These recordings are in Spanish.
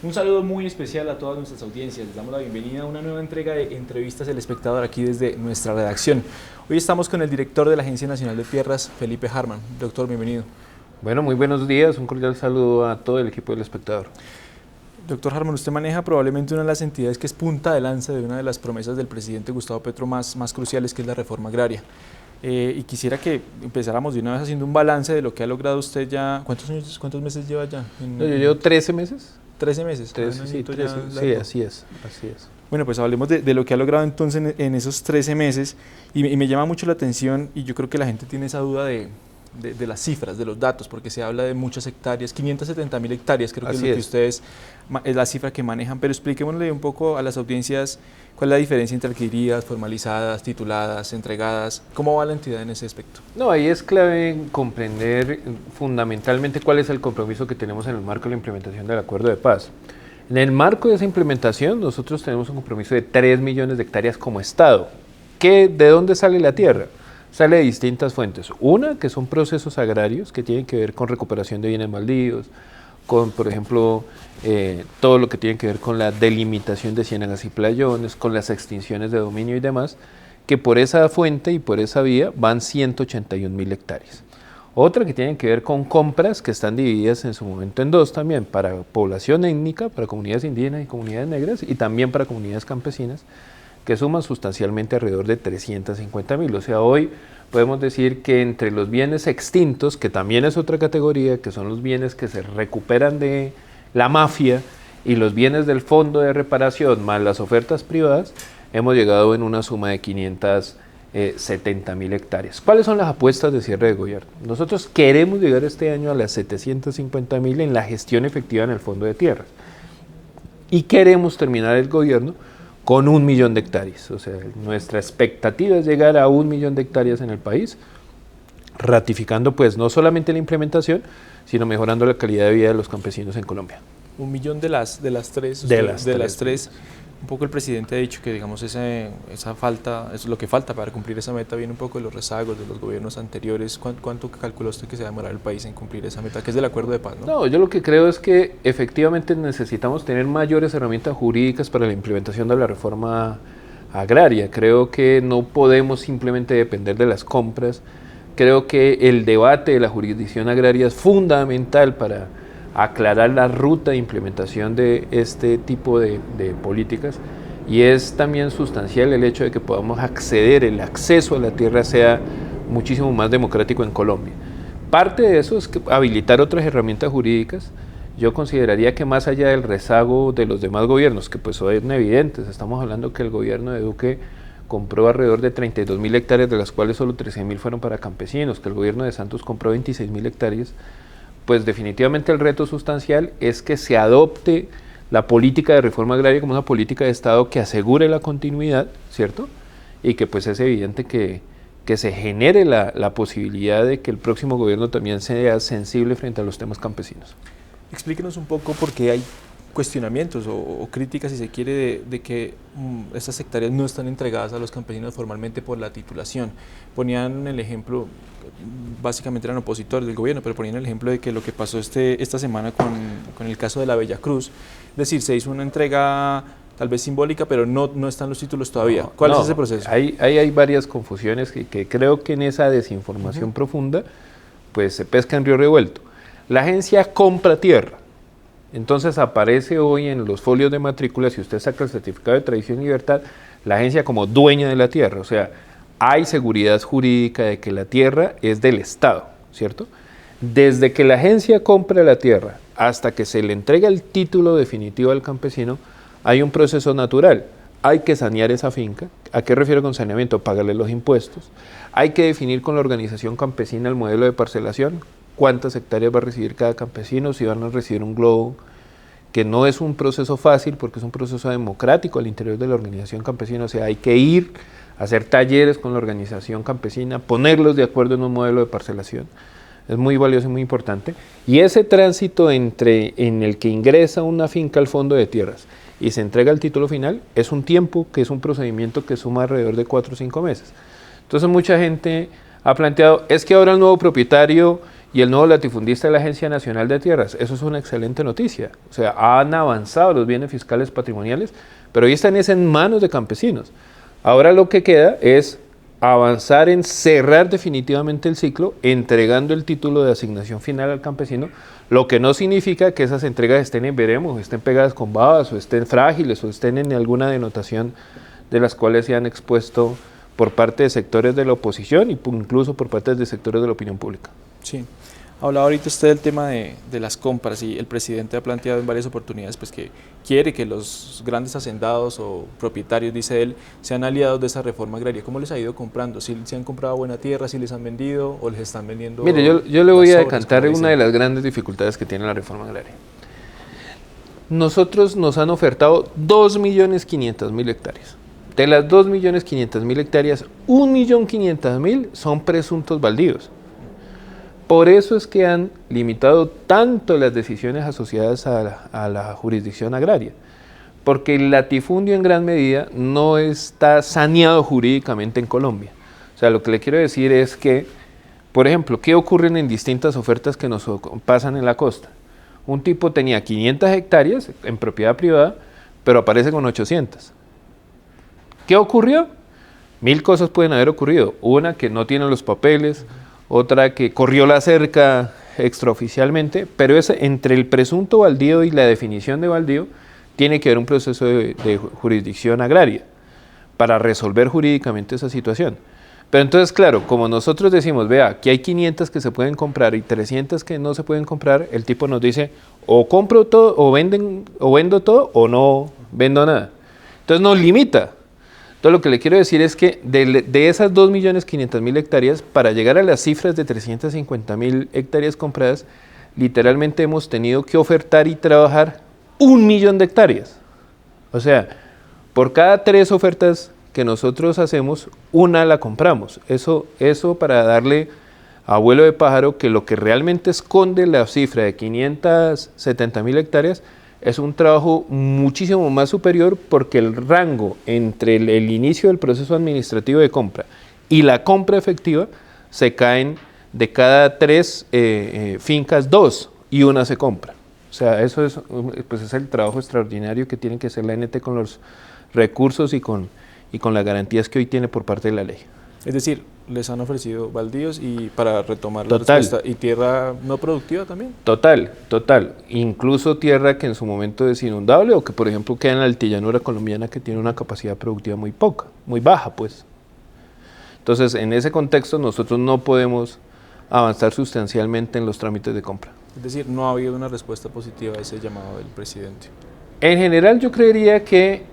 Un saludo muy especial a todas nuestras audiencias. Les damos la bienvenida a una nueva entrega de Entrevistas El Espectador aquí desde nuestra redacción. Hoy estamos con el director de la Agencia Nacional de Tierras, Felipe Harman. Doctor, bienvenido. Bueno, muy buenos días. Un cordial saludo a todo el equipo del Espectador. Doctor Harman, usted maneja probablemente una de las entidades que es punta de lanza de una de las promesas del presidente Gustavo Petro más cruciales, que es la reforma agraria. Y quisiera que empezáramos de una vez haciendo un balance de lo que ha logrado usted ya. ¿Cuántos meses lleva ya? Yo llevo 13 meses. 13 meses. 13, sí, 13, sí, así es. Bueno, pues hablemos de lo que ha logrado entonces en esos 13 meses y me llama mucho la atención y yo creo que la gente tiene esa duda de las cifras, de los datos, porque se habla de muchas hectáreas, 570.000 hectáreas, creo que es lo que ustedes, es la cifra que manejan, pero expliquémosle un poco a las audiencias cuál es la diferencia entre adquiridas, formalizadas, tituladas, entregadas, cómo va la entidad en ese aspecto. No, ahí es clave comprender fundamentalmente cuál es el compromiso que tenemos en el marco de la implementación del Acuerdo de Paz. En el marco de esa implementación, nosotros tenemos un compromiso de 3 millones de hectáreas como Estado. ¿De dónde sale la tierra? Sale de distintas fuentes. Una, que son procesos agrarios que tienen que ver con recuperación de bienes baldíos, con, por ejemplo, todo lo que tiene que ver con la delimitación de ciénagas y playones, con las extinciones de dominio y demás, que por esa fuente y por esa vía van 181.000 hectáreas. Otra que tiene que ver con compras que están divididas en su momento en dos también, para población étnica, para comunidades indígenas y comunidades negras, y también para comunidades campesinas, que suman sustancialmente alrededor de 350.000. O sea, hoy podemos decir que entre los bienes extintos, que también es otra categoría, que son los bienes que se recuperan de la mafia, y los bienes del fondo de reparación más las ofertas privadas, hemos llegado en una suma de 570.000 hectáreas. ¿Cuáles son las apuestas de cierre de gobierno? Nosotros queremos llegar este año a las 750.000 en la gestión efectiva en el fondo de tierras. Y queremos terminar el gobierno con 1 millón de hectáreas. O sea, nuestra expectativa es llegar a 1 millón de hectáreas en el país, ratificando pues no solamente la implementación, sino mejorando la calidad de vida de los campesinos en Colombia. 1 millón de las tres. Un poco el presidente ha dicho que, digamos, esa falta, es lo que falta para cumplir esa meta, viene un poco de los rezagos de los gobiernos anteriores. ¿Cuánto calculó usted que se va a demorar el país en cumplir esa meta, que es del Acuerdo de Paz, ¿no? No, yo lo que creo es que efectivamente necesitamos tener mayores herramientas jurídicas para la implementación de la reforma agraria. Creo que no podemos simplemente depender de las compras. Creo que el debate de la jurisdicción agraria es fundamental para aclarar la ruta de implementación de este tipo de políticas, y es también sustancial el hecho de que podamos el acceso a la tierra sea muchísimo más democrático en Colombia. Parte de eso es que habilitar otras herramientas jurídicas. Yo consideraría que más allá del rezago de los demás gobiernos, que pues son evidentes, estamos hablando que el gobierno de Duque compró alrededor de 32.000 hectáreas, de las cuales solo 13.000 fueron para campesinos, que el gobierno de Santos compró 26.000 hectáreas, pues definitivamente el reto sustancial es que se adopte la política de reforma agraria como una política de Estado que asegure la continuidad, ¿cierto? Y que pues es evidente que se genere la posibilidad de que el próximo gobierno también sea sensible frente a los temas campesinos. Explíquenos un poco por qué hay cuestionamientos o críticas, si se quiere, de que estas hectáreas no están entregadas a los campesinos formalmente por la titulación. Ponían el ejemplo, básicamente eran opositores del gobierno, pero ponían el ejemplo de que lo que pasó esta semana con el caso de la Bella Cruz, es decir, se hizo una entrega tal vez simbólica, pero no están los títulos todavía. ¿Cuál es ese proceso? Hay varias confusiones que creo que en esa desinformación profunda pues se pesca en río revuelto. La agencia compra tierra. Entonces aparece hoy en los folios de matrícula, si usted saca el certificado de tradición y libertad, la agencia como dueña de la tierra. O sea, hay seguridad jurídica de que la tierra es del Estado, ¿cierto? Desde que la agencia compra la tierra hasta que se le entrega el título definitivo al campesino, hay un proceso natural. Hay que sanear esa finca. ¿A qué refiero con saneamiento? Pagarle los impuestos. Hay que definir con la organización campesina el modelo de parcelación, cuántas hectáreas va a recibir cada campesino, si van a recibir un globo, que no es un proceso fácil porque es un proceso democrático al interior de la organización campesina. O sea, hay que ir a hacer talleres con la organización campesina, ponerlos de acuerdo en un modelo de parcelación. Es muy valioso y muy importante. Y ese tránsito en el que ingresa una finca al fondo de tierras y se entrega el título final es un tiempo, que es un procedimiento que suma alrededor de 4 o 5 meses. Entonces mucha gente ha planteado, es que ahora el nuevo propietario y el nuevo latifundista de la Agencia Nacional de Tierras. Eso es una excelente noticia. O sea, han avanzado los bienes fiscales patrimoniales, pero hoy están en manos de campesinos. Ahora lo que queda es avanzar en cerrar definitivamente el ciclo, entregando el título de asignación final al campesino, lo que no significa que esas entregas estén en veremos, estén pegadas con babas, o estén frágiles, o estén en alguna denotación de las cuales se han expuesto por parte de sectores de la oposición y incluso por parte de sectores de la opinión pública. Sí. Hablaba ahorita usted del tema de las compras y el presidente ha planteado en varias oportunidades pues, que quiere que los grandes hacendados o propietarios, dice él, sean aliados de esa reforma agraria. ¿Cómo les ha ido comprando? ¿Si han comprado buena tierra, si les han vendido o les están vendiendo? Mire, yo le voy a decantar una de las grandes dificultades que tiene la reforma agraria. Nosotros nos han ofertado 2.500.000 hectáreas. De las 2.500.000 hectáreas, 1.500.000 son presuntos baldíos. Por eso es que han limitado tanto las decisiones asociadas a la jurisdicción agraria, porque el latifundio en gran medida no está saneado jurídicamente en Colombia. O sea, lo que le quiero decir es que, por ejemplo, ¿qué ocurren en distintas ofertas que nos pasan en la costa? Un tipo tenía 500 hectáreas en propiedad privada, pero aparece con 800. ¿Qué ocurrió? 1000 cosas pueden haber ocurrido. Una, que no tiene los papeles, otra que corrió la cerca extraoficialmente, pero entre el presunto baldío y la definición de baldío tiene que haber un proceso de jurisdicción agraria para resolver jurídicamente esa situación. Pero entonces, claro, como nosotros decimos, vea, aquí hay 500 que se pueden comprar y 300 que no se pueden comprar, el tipo nos dice, o compro todo, o vendo todo, o no vendo nada. Entonces nos limita. Entonces lo que le quiero decir es que de esas 2.500.000 hectáreas, para llegar a las cifras de 350.000 hectáreas compradas, literalmente hemos tenido que ofertar y trabajar 1.000.000 de hectáreas. O sea, por cada 3 ofertas que nosotros hacemos, una la compramos. Eso para darle a vuelo de pájaro que lo que realmente esconde la cifra de 570.000 hectáreas es un trabajo muchísimo más superior, porque el rango entre el inicio del proceso administrativo de compra y la compra efectiva se caen de cada 3 fincas, 2 y una se compra. O sea, eso es, pues es el trabajo extraordinario que tiene que hacer la ANT con los recursos y con las garantías que hoy tiene por parte de la ley. Es decir, les han ofrecido baldíos y para retomar la Total. respuesta, ¿y tierra no productiva también? Total. Incluso tierra que en su momento es inundable o que, por ejemplo, queda en la altillanura colombiana, que tiene una capacidad productiva muy poca, muy baja, pues. Entonces, en ese contexto, nosotros no podemos avanzar sustancialmente en los trámites de compra. Es decir, no ha habido una respuesta positiva a ese llamado del presidente. En general, yo creería que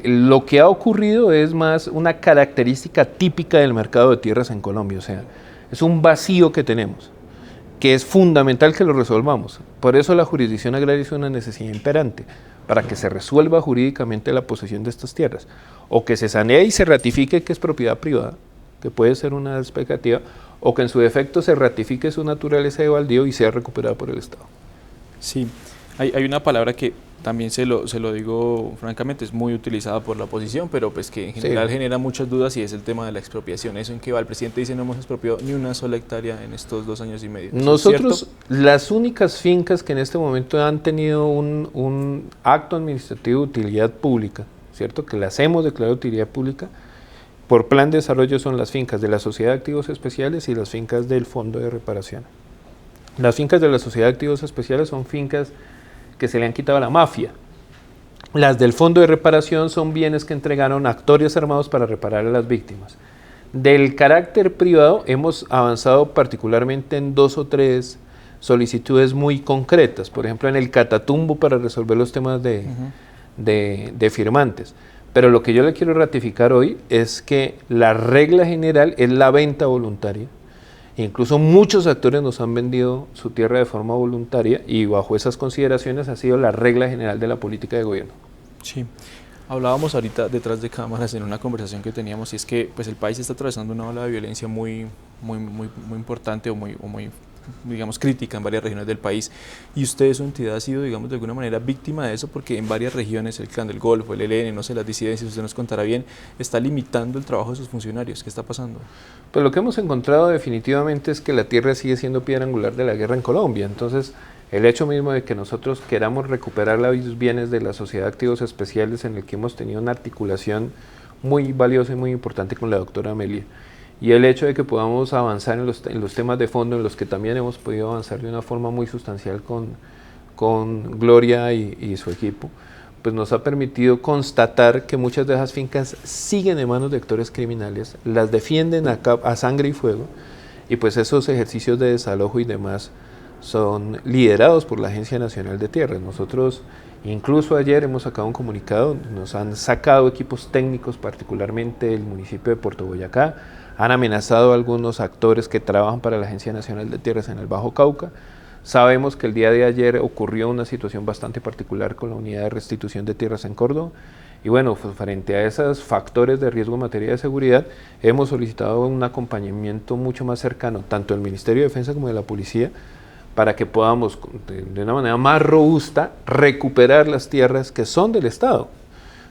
lo que ha ocurrido es más una característica típica del mercado de tierras en Colombia. O sea, es un vacío que tenemos, que es fundamental que lo resolvamos. Por eso la jurisdicción agraria es una necesidad imperante, para que se resuelva jurídicamente la posesión de estas tierras, o que se sanee y se ratifique que es propiedad privada, que puede ser una expectativa, o que en su defecto se ratifique su naturaleza de baldío y sea recuperada por el Estado. Sí, hay una palabra que también se lo digo francamente, es muy utilizada por la oposición, pero pues que en general genera muchas dudas, y es el tema de la expropiación. ¿Eso en qué va? El presidente dice no hemos expropiado ni una sola hectárea en estos 2 años y medio. Nosotros, las únicas fincas que en este momento han tenido un acto administrativo de utilidad pública, ¿cierto?, que las hemos declarado de utilidad pública, por plan de desarrollo, son las fincas de la Sociedad de Activos Especiales y las fincas del Fondo de Reparación. Las fincas de la Sociedad de Activos Especiales son fincas que se le han quitado a la mafia. Las del Fondo de Reparación son bienes que entregaron actores armados para reparar a las víctimas. Del carácter privado hemos avanzado particularmente en 2 o 3 solicitudes muy concretas, por ejemplo en el Catatumbo para resolver los temas de firmantes. Pero lo que yo le quiero ratificar hoy es que la regla general es la venta voluntaria. Incluso muchos actores nos han vendido su tierra de forma voluntaria, y bajo esas consideraciones ha sido la regla general de la política de gobierno. Sí, hablábamos ahorita detrás de cámaras en una conversación que teníamos, y es que pues el país está atravesando una ola de violencia muy importante o muy digamos, crítica en varias regiones del país. Y usted, su entidad, ha sido, digamos, de alguna manera víctima de eso, porque en varias regiones, el Clan del Golfo, el ELN, no sé, las disidencias, usted nos contará bien, está limitando el trabajo de sus funcionarios. ¿Qué está pasando? Pues lo que hemos encontrado definitivamente es que la tierra sigue siendo piedra angular de la guerra en Colombia. Entonces, el hecho mismo de que nosotros queramos recuperar los bienes de la sociedad de activos especiales, en el que hemos tenido una articulación muy valiosa y muy importante con la doctora Amelia, y el hecho de que podamos avanzar en los temas de fondo, en los que también hemos podido avanzar de una forma muy sustancial con Gloria y su equipo, pues nos ha permitido constatar que muchas de esas fincas siguen en manos de actores criminales, las defienden a sangre y fuego, y pues esos ejercicios de desalojo y demás son liderados por la Agencia Nacional de Tierras. Nosotros incluso ayer hemos sacado un comunicado, nos han sacado equipos técnicos, particularmente el municipio de Puerto Boyacá, han amenazado a algunos actores que trabajan para la Agencia Nacional de Tierras en el Bajo Cauca. Sabemos que el día de ayer ocurrió una situación bastante particular con la unidad de restitución de tierras en Córdoba. Y bueno, pues frente a esos factores de riesgo en materia de seguridad, hemos solicitado un acompañamiento mucho más cercano, tanto del Ministerio de Defensa como de la Policía, para que podamos, de una manera más robusta, recuperar las tierras que son del Estado.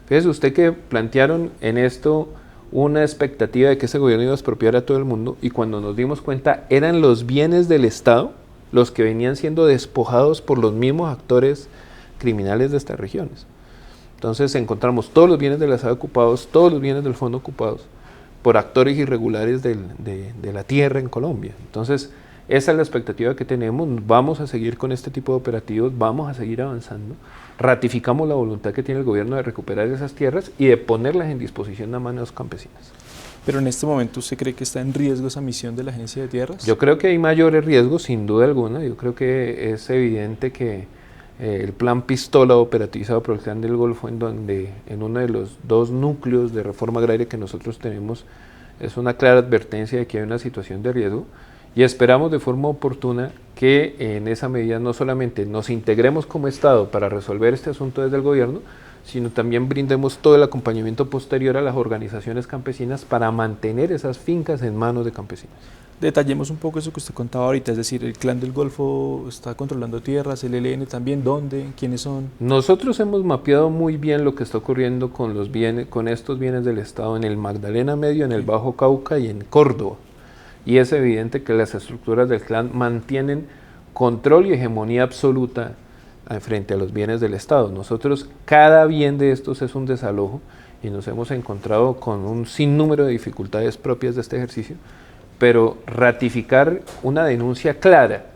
Fíjese usted que plantearon en esto una expectativa de que ese gobierno iba a expropiar a todo el mundo, y cuando nos dimos cuenta eran los bienes del Estado los que venían siendo despojados por los mismos actores criminales de estas regiones. Entonces encontramos todos los bienes del Estado ocupados, todos los bienes del fondo ocupados por actores irregulares de la tierra en Colombia. Entonces esa es la expectativa que tenemos, vamos a seguir con este tipo de operativos, vamos a seguir avanzando, ratificamos la voluntad que tiene el gobierno de recuperar esas tierras y de ponerlas en disposición de manos campesinas. Pero en este momento, ¿usted cree que está en riesgo esa misión de la Agencia de Tierras? Yo creo que hay mayores riesgos, sin duda alguna. Yo creo que es evidente que el plan Pistola operativizado por el Clan del Golfo, en uno de los dos núcleos de reforma agraria que nosotros tenemos, es una clara advertencia de que hay una situación de riesgo, y esperamos de forma oportuna que en esa medida no solamente nos integremos como Estado para resolver este asunto desde el gobierno, sino también brindemos todo el acompañamiento posterior a las organizaciones campesinas para mantener esas fincas en manos de campesinos. Detallemos un poco eso que usted contaba ahorita, es decir, el Clan del Golfo está controlando tierras, el ELN también, ¿dónde? ¿Quiénes son? Nosotros hemos mapeado muy bien lo que está ocurriendo con los bienes, con estos bienes del Estado en el Magdalena Medio, en el Bajo Cauca y en Córdoba. Y es evidente que las estructuras del clan mantienen control y hegemonía absoluta frente a los bienes del Estado. Nosotros, cada bien de estos es un desalojo, y nos hemos encontrado con un sinnúmero de dificultades propias de este ejercicio, pero ratificar una denuncia clara: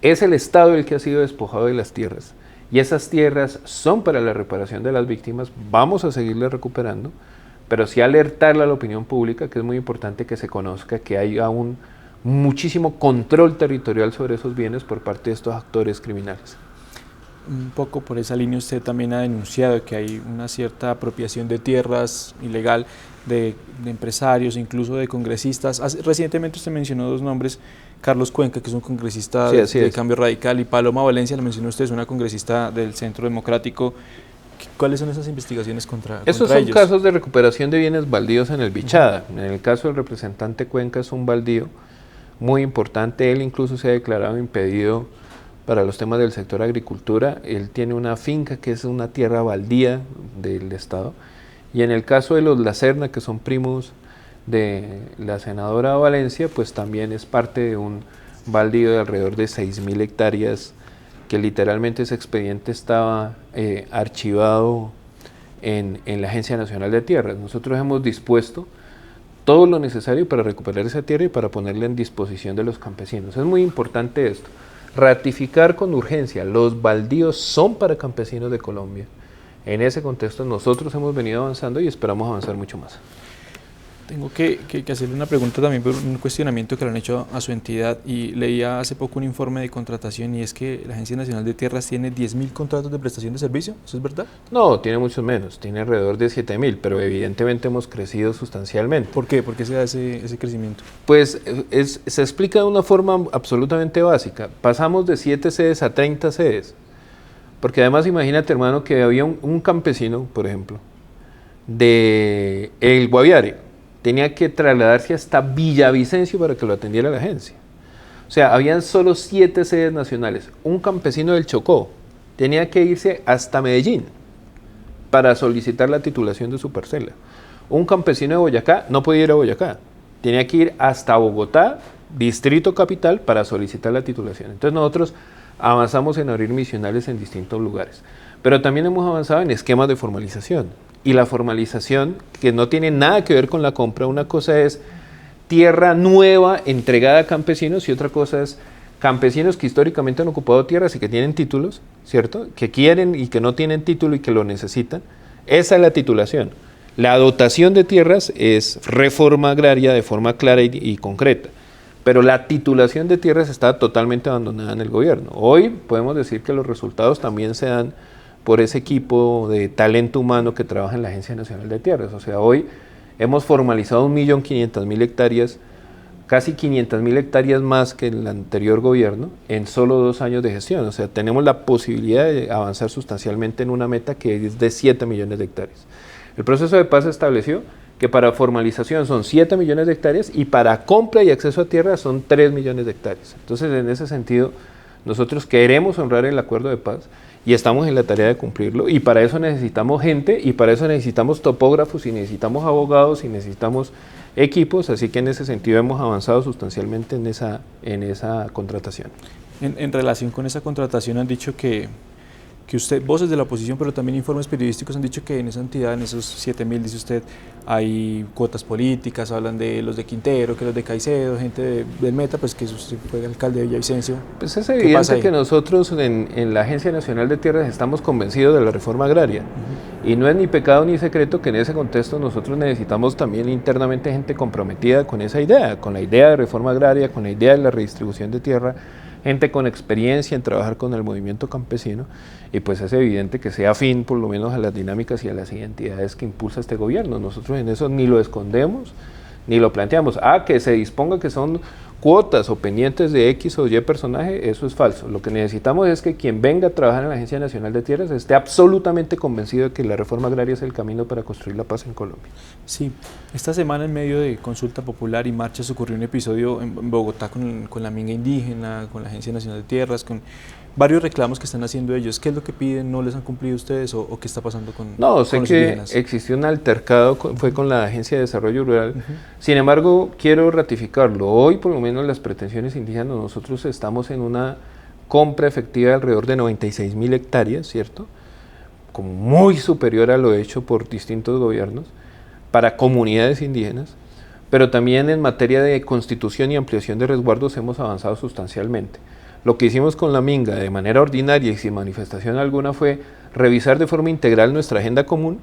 es el Estado el que ha sido despojado de las tierras, y esas tierras son para la reparación de las víctimas, vamos a seguirlas recuperando, pero sí alertarle a la opinión pública, que es muy importante que se conozca que hay aún muchísimo control territorial sobre esos bienes por parte de estos actores criminales. Un poco por esa línea usted también ha denunciado que hay una cierta apropiación de tierras ilegal de empresarios, incluso de congresistas. Recientemente usted mencionó dos nombres, Carlos Cuenca, que es un congresista de Cambio Radical, y Paloma Valencia, la mencionó usted, es una congresista del Centro Democrático. ¿Cuáles son esas investigaciones contra ellos? Esos son casos de recuperación de bienes baldíos en el Bichada. En el caso del representante Cuenca es un baldío muy importante, él incluso se ha declarado impedido para los temas del sector agricultura. Él tiene una finca que es una tierra baldía del Estado, y en el caso de los Lacerna, que son primos de la senadora Valencia, pues también es parte de un baldío de alrededor de 6.000 hectáreas, que literalmente ese expediente estaba archivado en la Agencia Nacional de Tierras. Nosotros hemos dispuesto todo lo necesario para recuperar esa tierra y para ponerla en disposición de los campesinos. Es muy importante esto, ratificar con urgencia: los baldíos son para campesinos de Colombia. En ese contexto nosotros hemos venido avanzando y esperamos avanzar mucho más. Tengo que hacerle una pregunta también por un cuestionamiento que le han hecho a su entidad, y leía hace poco un informe de contratación, y es que la Agencia Nacional de Tierras tiene 10.000 contratos de prestación de servicio. ¿Eso es verdad? No, tiene muchos menos, tiene alrededor de 7.000, pero evidentemente hemos crecido sustancialmente. ¿Por qué? ¿Por qué se da ese crecimiento? Pues se explica de una forma absolutamente básica. Pasamos de 7 sedes a 30 sedes, porque además imagínate, hermano, que había un campesino, por ejemplo, de El Guaviare, tenía que trasladarse hasta Villavicencio para que lo atendiera la agencia. O sea, habían solo 7 sedes nacionales. Un campesino del Chocó tenía que irse hasta Medellín para solicitar la titulación de su parcela. Un campesino de Boyacá no podía ir a Boyacá, tenía que ir hasta Bogotá, distrito capital, para solicitar la titulación. Entonces nosotros avanzamos en abrir misionales en distintos lugares, pero también hemos avanzado en esquemas de formalización. Y la formalización, que no tiene nada que ver con la compra, una cosa es tierra nueva entregada a campesinos y otra cosa es campesinos que históricamente han ocupado tierras y que tienen títulos, ¿cierto? Que quieren y que no tienen título y que lo necesitan. Esa es la titulación. La dotación de tierras es reforma agraria de forma clara y concreta, pero la titulación de tierras está totalmente abandonada en el gobierno. Hoy podemos decir que los resultados también se dan por ese equipo de talento humano que trabaja en la Agencia Nacional de Tierras. O sea, hoy hemos formalizado 1.500.000 hectáreas, casi 500.000 hectáreas más que el anterior gobierno en solo 2 años de gestión. O sea, tenemos la posibilidad de avanzar sustancialmente en una meta que es de 7 millones de hectáreas. El proceso de paz estableció que para formalización son 7 millones de hectáreas y para compra y acceso a tierra son 3 millones de hectáreas. Entonces, en ese sentido, nosotros queremos honrar el acuerdo de paz y estamos en la tarea de cumplirlo, y para eso necesitamos gente, y para eso necesitamos topógrafos, y necesitamos abogados, y necesitamos equipos, así que en ese sentido hemos avanzado sustancialmente en esa contratación. En relación con esa contratación han dicho que usted, voces de la oposición, pero también informes periodísticos han dicho que en esa entidad, en esos 7.000, dice usted, hay cuotas políticas, hablan de los de Quintero, que los de Caicedo, gente del Meta, pues que usted fue alcalde de Villavicencio. Pues es evidente que nosotros en la Agencia Nacional de Tierras estamos convencidos de la reforma agraria. Y no es ni pecado ni secreto que en ese contexto nosotros necesitamos también internamente gente comprometida con esa idea, con la idea de reforma agraria, con la idea de la redistribución de tierra, gente con experiencia en trabajar con el movimiento campesino, y pues es evidente que sea afín por lo menos a las dinámicas y a las identidades que impulsa este gobierno. Nosotros en eso ni lo escondemos ni lo planteamos. Que se disponga que son cuotas o pendientes de X o Y personaje, eso es falso. Lo que necesitamos es que quien venga a trabajar en la Agencia Nacional de Tierras esté absolutamente convencido de que la reforma agraria es el camino para construir la paz en Colombia. Sí, esta semana en medio de consulta popular y marchas ocurrió un episodio en Bogotá con la minga indígena, con la Agencia Nacional de Tierras, con varios reclamos que están haciendo ellos. ¿Qué es lo que piden? ¿No les han cumplido ustedes o qué está pasando con los indígenas? No, sé que existió un altercado, fue con la Agencia de Desarrollo Rural. Sin embargo, quiero ratificarlo. Hoy, por lo menos, las pretensiones indígenas, nosotros estamos en una compra efectiva de alrededor de 96.000 hectáreas, ¿cierto? Como muy superior a lo hecho por distintos gobiernos para comunidades indígenas, pero también en materia de constitución y ampliación de resguardos hemos avanzado sustancialmente. Lo que hicimos con la minga de manera ordinaria y sin manifestación alguna fue revisar de forma integral nuestra agenda común,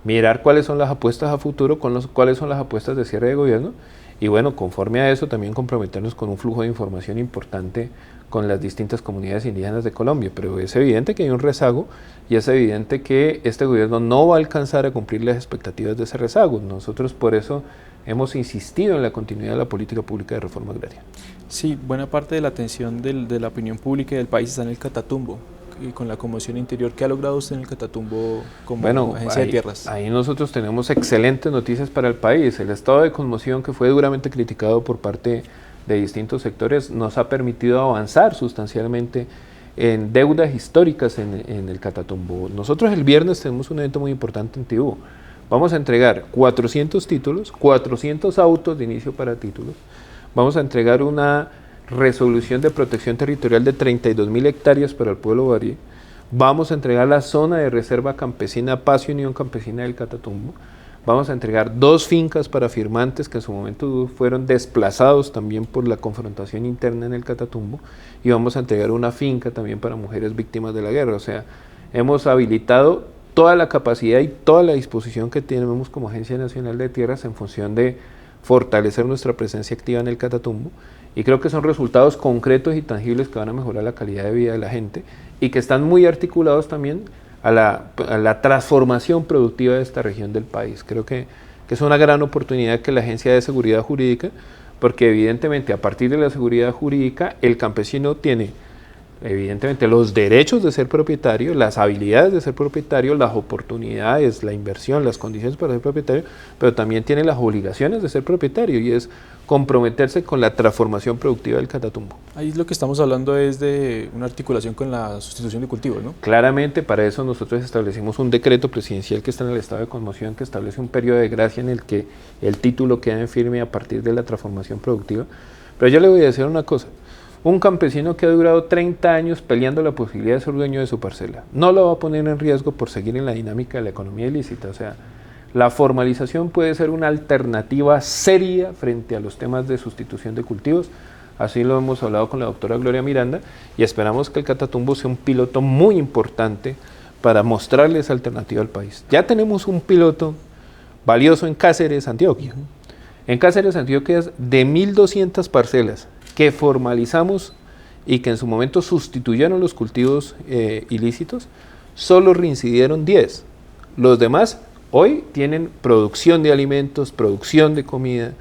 mirar cuáles son las apuestas a futuro, cuáles son las apuestas de cierre de gobierno, y bueno, conforme a eso también comprometernos con un flujo de información importante con las distintas comunidades indígenas de Colombia. Pero es evidente que hay un rezago y es evidente que este gobierno no va a alcanzar a cumplir las expectativas de ese rezago. Nosotros por eso hemos insistido en la continuidad de la política pública de reforma agraria. Sí, buena parte de la atención de la opinión pública y del país está en el Catatumbo, y con la conmoción interior. ¿Qué ha logrado usted en el Catatumbo como agencia de tierras? Ahí nosotros tenemos excelentes noticias para el país. El estado de conmoción, que fue duramente criticado por parte de distintos sectores, nos ha permitido avanzar sustancialmente en deudas históricas en el Catatumbo. Nosotros el viernes tenemos un evento muy importante en Tibú. Vamos a entregar 400 títulos, 400 autos de inicio para títulos. Vamos a entregar una resolución de protección territorial de 32.000 hectáreas para el pueblo Barí. Vamos a entregar la zona de reserva campesina Paz y Unión Campesina del Catatumbo. Vamos a entregar 2 fincas para firmantes que en su momento fueron desplazados también por la confrontación interna en el Catatumbo. Y vamos a entregar una finca también para mujeres víctimas de la guerra. O sea, hemos habilitado toda la capacidad y toda la disposición que tenemos como Agencia Nacional de Tierras en función de fortalecer nuestra presencia activa en el Catatumbo, y creo que son resultados concretos y tangibles que van a mejorar la calidad de vida de la gente y que están muy articulados también a la transformación productiva de esta región del país. Creo que es una gran oportunidad que la Agencia de Seguridad Jurídica, porque evidentemente a partir de la seguridad jurídica el campesino tiene evidentemente los derechos de ser propietario, las habilidades de ser propietario, las oportunidades, la inversión, las condiciones para ser propietario, pero también tiene las obligaciones de ser propietario y es comprometerse con la transformación productiva del Catatumbo. Ahí lo que estamos hablando es de una articulación con la sustitución de cultivos, ¿no? Claramente para eso nosotros establecimos un decreto presidencial que está en el estado de conmoción, que establece un periodo de gracia en el que el título queda en firme a partir de la transformación productiva. Pero yo le voy a decir una cosa. Un campesino que ha durado 30 años peleando la posibilidad de ser dueño de su parcela, no lo va a poner en riesgo por seguir en la dinámica de la economía ilícita. O sea, la formalización puede ser una alternativa seria frente a los temas de sustitución de cultivos. Así lo hemos hablado con la doctora Gloria Miranda y esperamos que el Catatumbo sea un piloto muy importante para mostrarle esa alternativa al país. Ya tenemos un piloto valioso en Cáceres, Antioquia. En Cáceres, Antioquia, de 1.200 parcelas que formalizamos y que en su momento sustituyeron los cultivos ilícitos, solo reincidieron 10. Los demás hoy tienen producción de alimentos, producción de comida.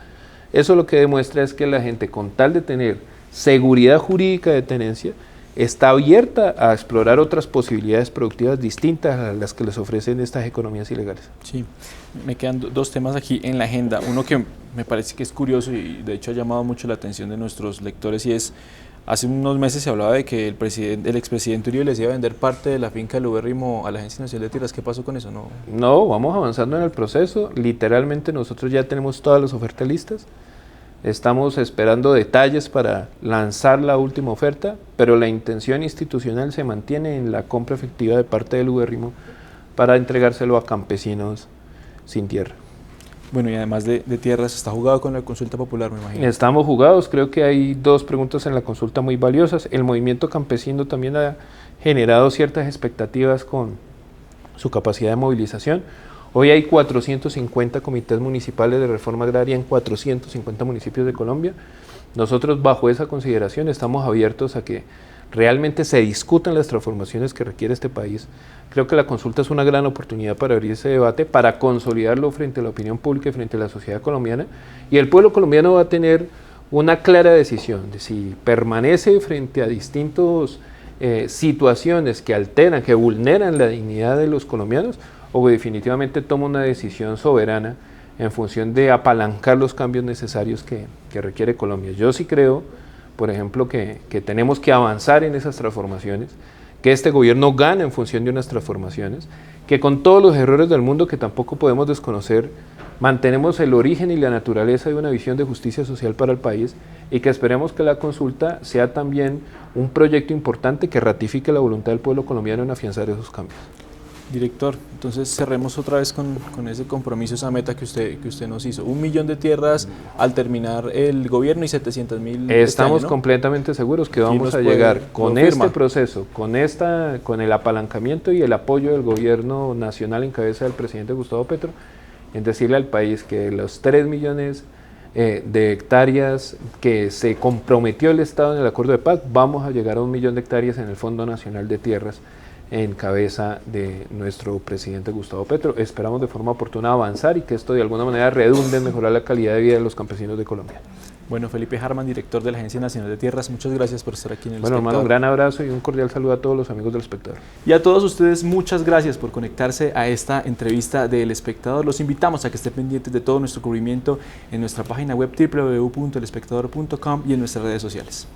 Eso lo que demuestra es que la gente, con tal de tener seguridad jurídica de tenencia, está abierta a explorar otras posibilidades productivas distintas a las que les ofrecen estas economías ilegales. Sí, me quedan dos temas aquí en la agenda. Uno que me parece que es curioso y de hecho ha llamado mucho la atención de nuestros lectores y es, hace unos meses se hablaba de que el expresidente Uribe les iba a vender parte de la finca del Ubérrimo a la Agencia Nacional de Tierras. ¿Qué pasó con eso? No, vamos avanzando en el proceso. Literalmente nosotros ya tenemos todas las ofertas listas. Estamos esperando detalles para lanzar la última oferta, pero la intención institucional se mantiene en la compra efectiva de parte del Ubérrimo para entregárselo a campesinos sin tierra. Bueno, y además de tierras, ¿está jugado con la consulta popular, me imagino? Estamos jugados, creo que hay dos preguntas en la consulta muy valiosas. El movimiento campesino también ha generado ciertas expectativas con su capacidad de movilización. Hoy hay 450 comités municipales de reforma agraria en 450 municipios de Colombia. Nosotros, bajo esa consideración, estamos abiertos a que realmente se discutan las transformaciones que requiere este país. Creo que la consulta es una gran oportunidad para abrir ese debate, para consolidarlo frente a la opinión pública y frente a la sociedad colombiana. Y el pueblo colombiano va a tener una clara decisión de si permanece frente a distintas situaciones que alteran, que vulneran la dignidad de los colombianos, o definitivamente toma una decisión soberana en función de apalancar los cambios necesarios que requiere Colombia. Yo sí creo, por ejemplo, que tenemos que avanzar en esas transformaciones, que este gobierno gana en función de unas transformaciones, que con todos los errores del mundo que tampoco podemos desconocer, mantenemos el origen y la naturaleza de una visión de justicia social para el país y que esperemos que la consulta sea también un proyecto importante que ratifique la voluntad del pueblo colombiano en afianzar esos cambios. Director, entonces cerremos otra vez con ese compromiso, esa meta que usted nos hizo. 1 millón de tierras al terminar el gobierno y 700.000 Estamos este año, ¿no? completamente seguros que vamos a llegar con este proceso, con el apalancamiento y el apoyo del gobierno nacional en cabeza del presidente Gustavo Petro, en decirle al país que los 3 millones de hectáreas que se comprometió el Estado en el Acuerdo de Paz, vamos a llegar a 1 millón de hectáreas en el Fondo Nacional de Tierras, en cabeza de nuestro presidente Gustavo Petro. Esperamos de forma oportuna avanzar y que esto de alguna manera redunde en mejorar la calidad de vida de los campesinos de Colombia. Bueno, Felipe Harman, director de la Agencia Nacional de Tierras, muchas gracias por estar aquí en El Bueno, Espectador. hermano, un gran abrazo y un cordial saludo a todos los amigos del Espectador. Y a todos ustedes, muchas gracias por conectarse a esta entrevista de El Espectador. Los invitamos a que estén pendientes de todo nuestro cubrimiento en nuestra página web www.elespectador.com y en nuestras redes sociales.